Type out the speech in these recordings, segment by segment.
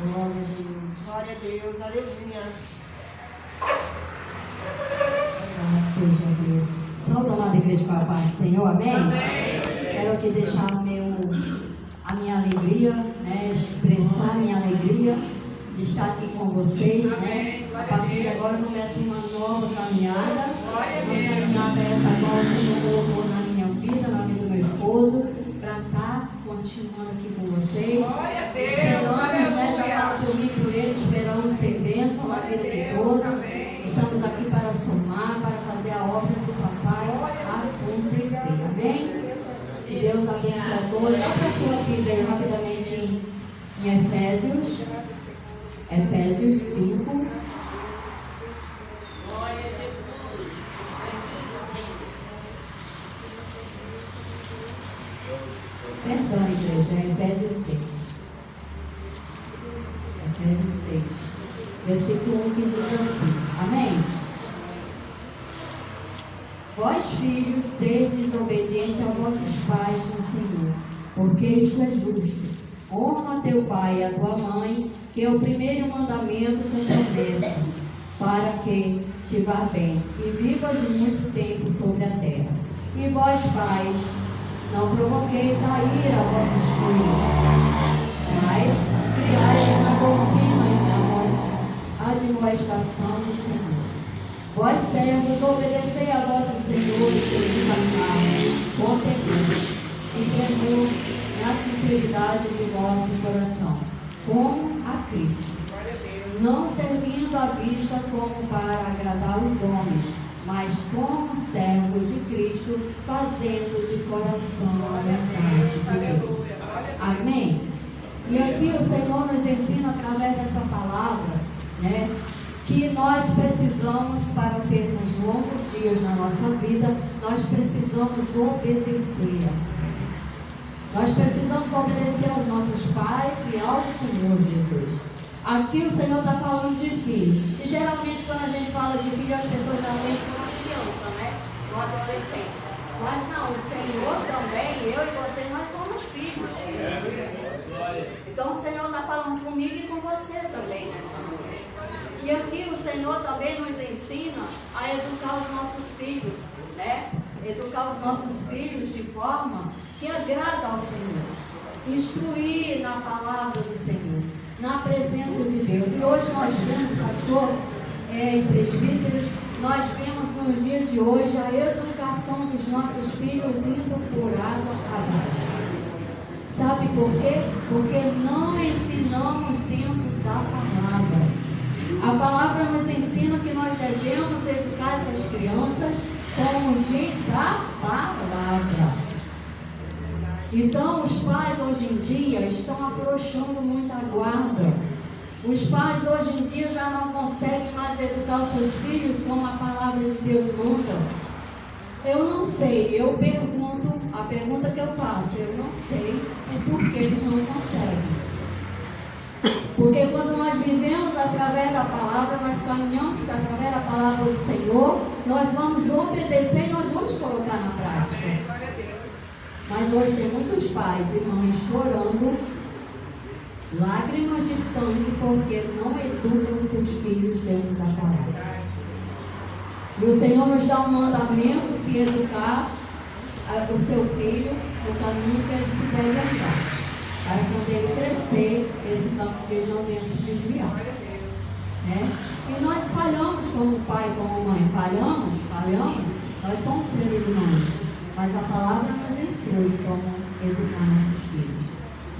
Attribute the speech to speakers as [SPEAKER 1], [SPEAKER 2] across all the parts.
[SPEAKER 1] Glória a Deus, aleluia.
[SPEAKER 2] Louvado seja Deus. Saúde, amada igreja, com a paz do Senhor, amém?
[SPEAKER 1] Amém.
[SPEAKER 2] Quero aqui deixar a minha alegria, né? Expressar a minha alegria de estar aqui com vocês, né? A partir de agora começa uma nova caminhada. Uma caminhada essa qual o Senhor colocou na minha vida, na vida do meu esposo, para estar continuando aqui com vocês. Esperamos, né? Já falo por mim e por ele, esperamos ser bênção na vida de todos. Estamos aqui para somar, para fazer a obra do Papai acontecer. Amém? Que Deus abençoe a todos. A pessoa que veio rapidamente em Efésios 5. Perdão, igreja, é Efésios 6. Efésios 6. Versículo 1 que diz assim. Amém? Vós, filhos, sedes obedientes aos vossos pais no Senhor, porque isto é justo. Honra teu pai e a tua mãe, que é o primeiro mandamento com promessa, para que te vá bem e vivas muito tempo sobre a terra. E vós, pais, não provoqueis a ira a vossos filhos, mas criai uma doutrina e a admoestação do Senhor. Vós, servos, obedecei a vossos senhores segundo a carne, com temor e temor na sinceridade do vosso coração, como a Cristo, não servindo à vista como para agradar os homens, mas como servos de Cristo, fazendo de coração a verdade de Deus. Amém? E aqui o Senhor nos ensina através dessa palavra, né, que nós precisamos, para termos longos dias na nossa vida, nós precisamos obedecer ao Senhor. Nós precisamos obedecer aos nossos pais e ao Senhor Jesus. Aqui o Senhor está falando de filho. E geralmente quando a gente fala de filho, as pessoas já pensam na criança, né? No adolescente. Mas não, o Senhor também, eu e você, nós somos filhos. Então o Senhor está falando comigo e com você também nessa noite. E aqui o Senhor também nos ensina a educar os nossos filhos, né? Educar os nossos filhos de forma que agrada ao Senhor. Instruir na palavra do Senhor, na presença de Deus. E hoje nós vemos, pastor, e presbíteros, nós vemos no dia de hoje a educação dos nossos filhos indo por água abaixo. Sabe por quê? Porque não ensinamos dentro da palavra. A palavra nos ensina que nós devemos educar essas crianças como diz a palavra. Então os pais hoje em dia estão afrouxando muito a guarda. Os pais hoje em dia já não conseguem mais educar os seus filhos como a palavra de Deus manda. Eu não sei, eu pergunto, a pergunta que eu faço, eu não sei o porquê eles não conseguem. Porque quando nós vivemos através da palavra, nós caminhamos através da palavra do Senhor, nós vamos obedecer e nós vamos colocar na prática. Mas hoje tem muitos pais e mães chorando, lágrimas de sangue, porque não educam seus filhos dentro da palavra. E o Senhor nos dá um mandamento que educar o seu filho no caminho que ele se deve andar, para quando ele crescer, esse caminho ele não venha se desviar. Né? E nós falhamos como pai, como mãe. Falhamos, nós somos seres humanos. Mas a palavra nos instrui como educar nossos filhos.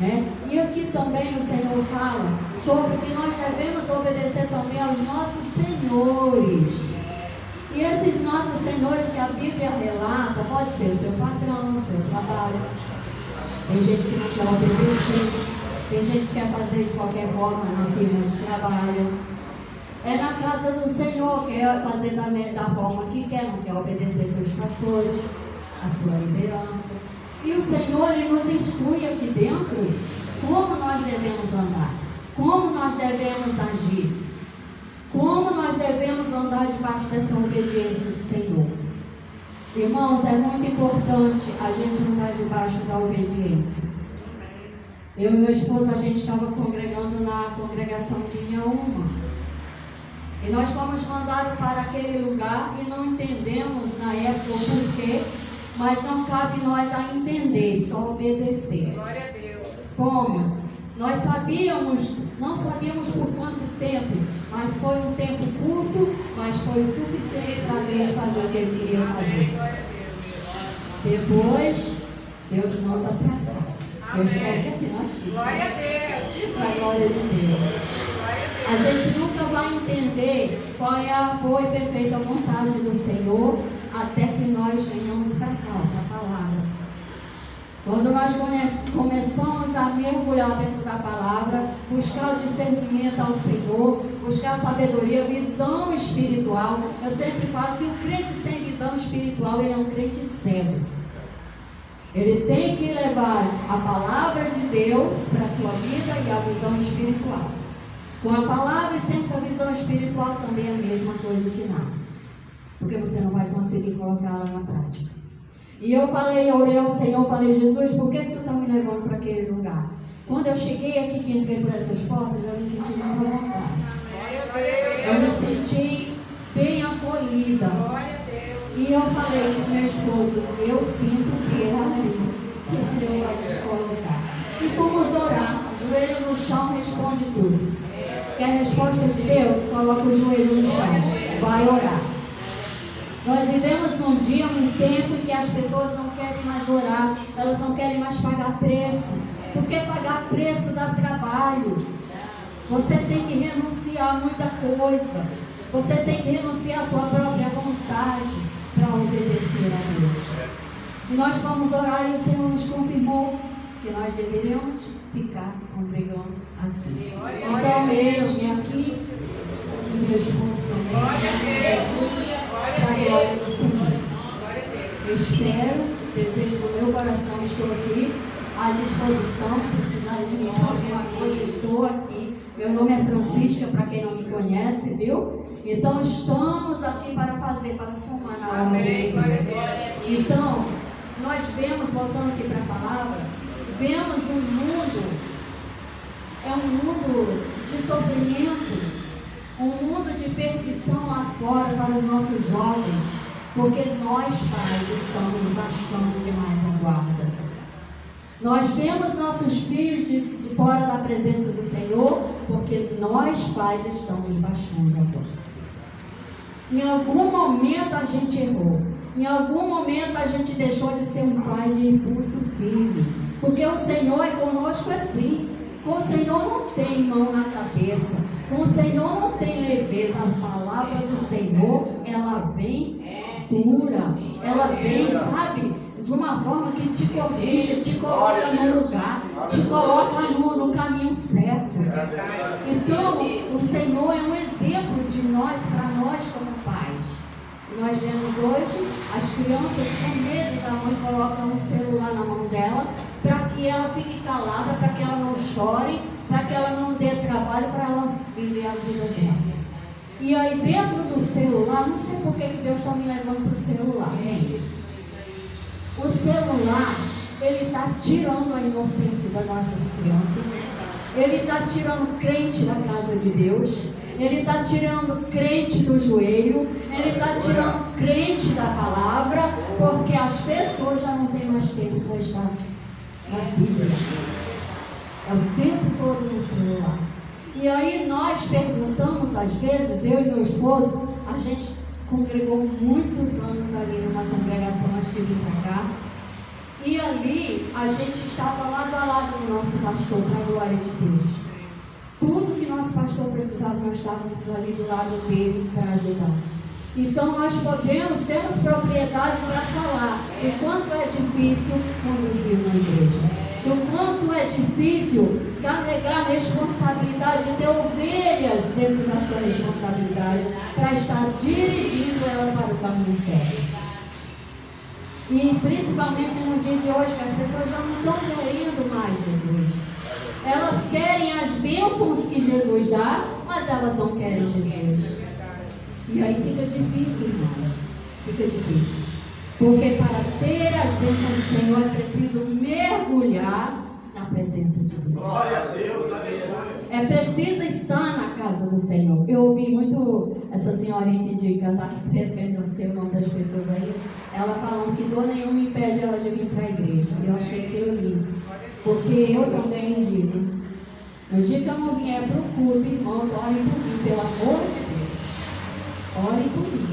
[SPEAKER 2] Né? E aqui também o Senhor fala sobre que nós devemos obedecer também aos nossos senhores. E esses nossos senhores que a Bíblia relata, pode ser o seu patrão, o seu trabalho. Tem gente que não quer obedecer, tem gente que quer fazer de qualquer forma na firma de trabalho. É na casa do Senhor, quer fazer da forma que quer, não quer obedecer seus pastores, a sua liderança. E o Senhor ele nos instrui aqui dentro como nós devemos andar, como nós devemos agir, como nós devemos andar debaixo dessa obediência do Senhor. Irmãos, é muito importante a gente andar debaixo da obediência. Eu e meu esposo, a gente estava congregando na congregação de Inhaúma. E nós fomos mandados para aquele lugar e não entendemos na época o porquê, mas não cabe nós a entender, só obedecer.
[SPEAKER 3] Glória a Deus.
[SPEAKER 2] Fomos. Nós sabíamos, não sabíamos por quanto tempo, mas foi um tempo curto, mas foi o suficiente para Deus fazer o que Ele queria fazer.
[SPEAKER 3] Glória a Deus.
[SPEAKER 2] Depois, Deus manda para cá. Deus quer que aqui nós fiquemos.
[SPEAKER 3] Glória a Deus.
[SPEAKER 2] Para a glória de Deus. A gente nunca vai entender qual é a boa e perfeita vontade do Senhor até que nós venhamos para cá, para a palavra. Quando nós começamos a mergulhar dentro da palavra, buscar o discernimento ao Senhor, buscar sabedoria, visão espiritual. Eu sempre falo que o crente sem visão espiritual, ele é um crente cego. Ele tem que levar a palavra de Deus para a sua vida e a visão espiritual. Com a palavra e sem essa visão espiritual também é a mesma coisa que nada. Porque você não vai conseguir colocá-la na prática. E eu orei ao Senhor, falei, Jesus, por que tu está me levando para aquele lugar? Quando eu cheguei aqui, que entrei por essas portas, eu me senti muito à vontade. Eu me senti bem acolhida. E eu falei com meu esposo, eu sinto que é ali que o Senhor vai nos colocar. E fomos orar, joelho no chão responde tudo. Quer a resposta de Deus? Coloca o joelho no chão, vai orar. Nós vivemos num dia, um tempo em que as pessoas não querem mais orar, elas não querem mais pagar preço, porque pagar preço dá trabalho. Você tem que renunciar a muita coisa, você tem que renunciar a sua própria vontade para obedecer a Deus. E nós vamos orar e o Senhor nos confirmou que nós deveríamos ficar congregando aqui. Então, eis-me aqui e meu esposo também. Para a glória do Senhor. Eu espero, desejo do meu coração, estou aqui à disposição. Se precisarem de mim para alguma coisa, estou aqui. Meu nome é Francisca, para quem não me conhece, viu? Então, estamos aqui para fazer, para somar na obra de Deus. Então, nós vemos, voltando aqui para a palavra, vemos um mundo, é um mundo de sofrimento, um mundo de perdição lá fora para os nossos jovens, porque nós pais estamos baixando demais a guarda. Nós vemos nossos filhos de fora da presença do Senhor, porque nós pais estamos baixando a guarda. Em algum momento a gente errou, em algum momento a gente deixou de ser um pai de impulso firme, porque o Senhor é conosco assim. Com o Senhor não tem mão na cabeça, com o Senhor não tem leveza. A palavra do Senhor, ela vem dura, ela vem, sabe, de uma forma que te corrige, te coloca no lugar, te coloca no caminho certo. Então, o Senhor é um exemplo de nós, para nós como pais. E nós vemos hoje, as crianças com meses, a mãe coloca um celular na mão dela, para que ela fique calada, para que ela não chore, para que ela não dê trabalho, para ela viver a vida dela. E aí dentro do celular, não sei por que Deus está me levando para o celular. O celular, ele está tirando a inocência das nossas crianças. Ele está tirando o crente da casa de Deus. Ele está tirando o crente do joelho. Ele está tirando o crente da palavra, porque as pessoas já não têm mais tempo para estar na Bíblia. É o tempo todo no celular. E aí nós perguntamos, às vezes, eu e meu esposo, a gente congregou muitos anos ali numa congregação antes de vir para cá. E ali a gente estava lado a lado do nosso pastor, para a glória de Deus. Tudo que nosso pastor precisava, nós estávamos ali do lado dele para ajudar. Então nós temos propriedade para falar o quanto é difícil conduzir uma igreja. O quanto é difícil carregar a responsabilidade de ter ovelhas dentro da sua responsabilidade para estar dirigindo ela para o caminho certo. E principalmente no dia de hoje, que as pessoas já não estão querendo mais Jesus. Elas querem as bênçãos que Jesus dá, mas elas não querem Jesus. E aí fica difícil, irmãos. Fica difícil. Porque para ter as bênçãos do Senhor é preciso mergulhar na presença de Deus.
[SPEAKER 4] Glória a Deus, aleluia.
[SPEAKER 2] É preciso estar na casa do Senhor. Eu ouvi muito essa senhorinha aqui de casaco preto, que eu não sei o nome das pessoas aí, ela falando que dor nenhuma impede ela de vir para a igreja. Eu achei aquilo lindo, porque eu também digo, no dia que eu não vier para o culto, irmãos, orem por mim, pelo amor de Deus. Orem por mim.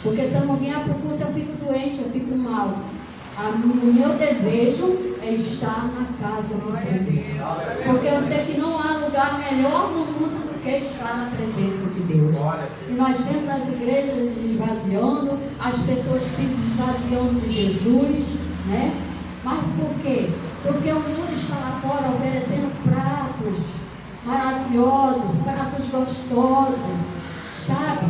[SPEAKER 2] Porque se eu não vier para o culto, eu fico doente, eu fico mal. O meu desejo é estar na casa do Senhor. Porque eu sei que não há lugar melhor no mundo do que estar na presença de Deus. E nós vemos as igrejas se esvaziando, as pessoas se esvaziando de Jesus, né? Mas por quê? Porque o mundo está lá fora oferecendo pratos maravilhosos, pratos gostosos, sabe?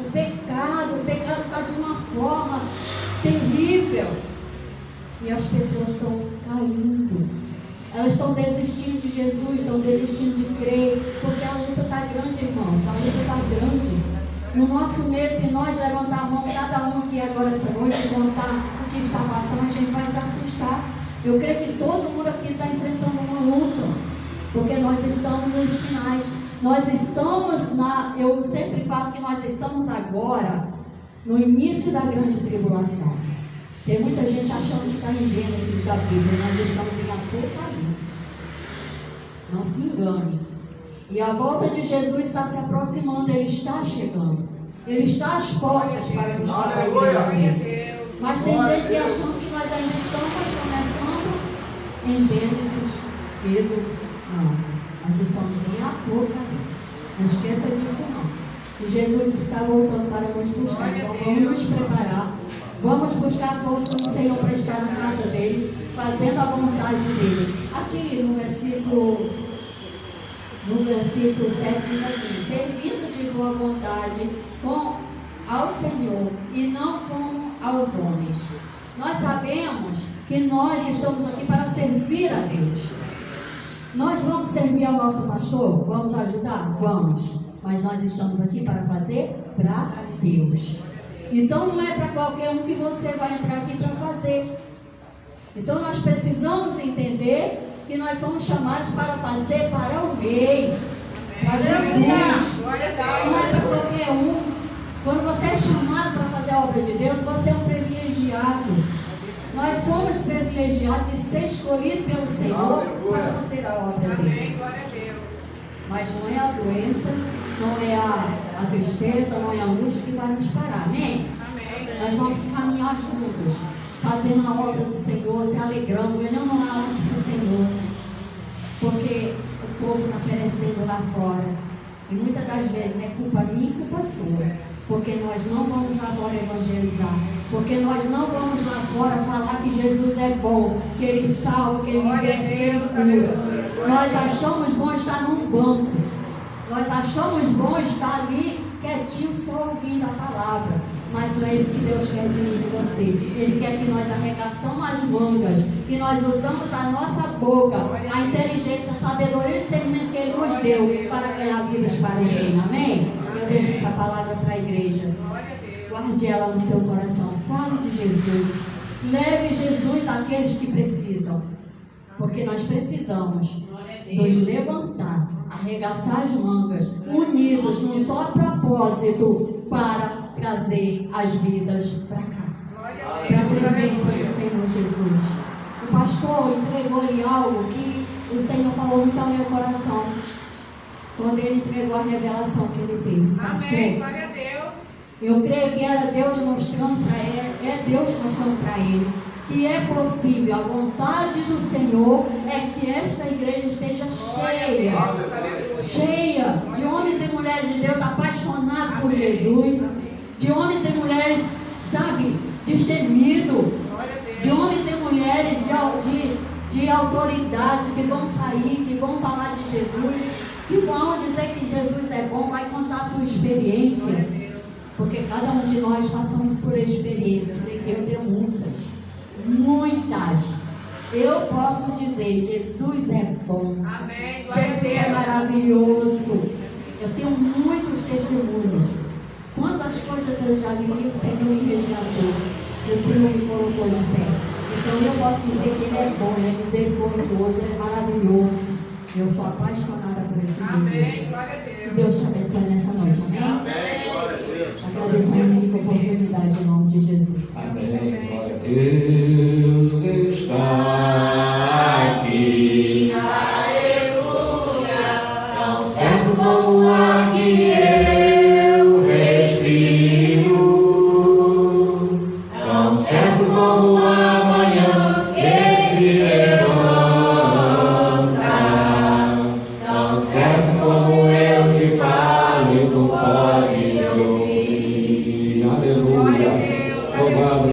[SPEAKER 2] O pecado está de uma forma terrível. E as pessoas estão caindo. Elas estão desistindo de Jesus, estão desistindo de crer, porque a luta está grande, irmãos. A luta está grande. No nosso mês, se nós levantar a mão, cada um aqui agora essa noite, contar o que está passando, a gente vai se assustar. Eu creio que todo mundo aqui está enfrentando uma luta, porque nós estamos nos finais. Nós estamos eu sempre falo que nós estamos agora no início da grande tribulação. Tem muita gente achando que está em Gênesis da Bíblia, nós estamos em Apocalipse. Não se engane. E a volta de Jesus está se aproximando, Ele está chegando. Ele está às portas para buscar a igreja. Mas tem gente que achando que nós ainda estamos começando em Gênesis, Êxodo. Não, nós estamos em Apocalipse. Não esqueça disso não. E Jesus está voltando para nos buscar. Então vamos nos preparar. Vamos buscar força no Senhor para estar na casa dele, fazendo a vontade dele. Aqui no versículo 7 diz assim: servindo de boa vontade ao Senhor e não como aos homens. Nós sabemos que nós estamos aqui para servir a Deus. Nós vamos servir ao nosso pastor? Vamos ajudar? Vamos. Mas nós estamos aqui para fazer para Deus. Então não é para qualquer um que você vai entrar aqui para fazer. Então nós precisamos entender que nós somos chamados para fazer para o Rei, para Jesus. Não é para qualquer um. Quando você é chamado para fazer a obra de Deus, você é um privilegiado. Nós somos privilegiados de ser escolhidos pelo Senhor para fazer a obra dele. Mas não é a doença, não é a tristeza, não é a angústia que vai nos parar. Amém? Nós vamos caminhar juntos, fazendo a obra do Senhor, se alegrando, ganhando almas para o Senhor. Porque o povo está perecendo lá fora. E muitas das vezes é culpa minha e culpa sua. Porque nós não vamos lá fora evangelizar. Porque nós não vamos lá fora falar que Jesus é bom, que Ele salva, que Ele liberta, que Ele cura. Nós achamos bom estar num banco. Nós achamos bom estar ali quietinho só ouvindo a palavra. Mas não é isso que Deus quer de mim e de você. Ele quer que nós arregaçamos as mangas, que nós usamos a nossa boca, a inteligência, a sabedoria e o discernimento que Ele nos deu para ganhar vidas para o Reino. Amém? Eu deixo essa palavra para a igreja. Guarde ela no seu coração. Fale de Jesus. Leve Jesus àqueles que precisam. Porque nós precisamos nos levantar, arregaçar as mangas, unidos num só propósito para trazer as vidas para cá, para a presença do Senhor Jesus. O pastor entregou-lhe algo que o Senhor falou muito ao meu coração quando ele entregou a revelação que ele teve. Pastor,
[SPEAKER 3] amém, glória a Deus.
[SPEAKER 2] Eu creio que era Deus mostrando para ele, é Deus mostrando para ele que é possível. A vontade do Senhor é que esta igreja esteja cheia de homens e mulheres de Deus apaixonados por Jesus, de homens e mulheres, sabe, destemidos, de homens e mulheres de autoridade que vão sair, que vão falar de Jesus, que vão dizer que Jesus é bom, vai contar a tua experiência, porque cada um de nós passamos por experiências. Eu sei que eu tenho muitas. Eu posso dizer, Jesus é bom.
[SPEAKER 3] Amém.
[SPEAKER 2] Jesus é maravilhoso. Eu tenho muitos testemunhos. Quantas coisas eu já vivi, o Senhor me resgatou. O Senhor me colocou de pé. O Então eu posso dizer que Ele é bom, Ele é misericordioso, Ele é maravilhoso. Eu sou apaixonada por esse
[SPEAKER 3] Amém.
[SPEAKER 2] Jesus.
[SPEAKER 3] Glória a
[SPEAKER 2] Que
[SPEAKER 3] Deus.
[SPEAKER 2] Deus te abençoe nessa noite, amém?
[SPEAKER 4] Amém. Glória a Deus.
[SPEAKER 2] Agradeço a minha única oportunidade em nome de Jesus.
[SPEAKER 5] Amém. Glória a Deus.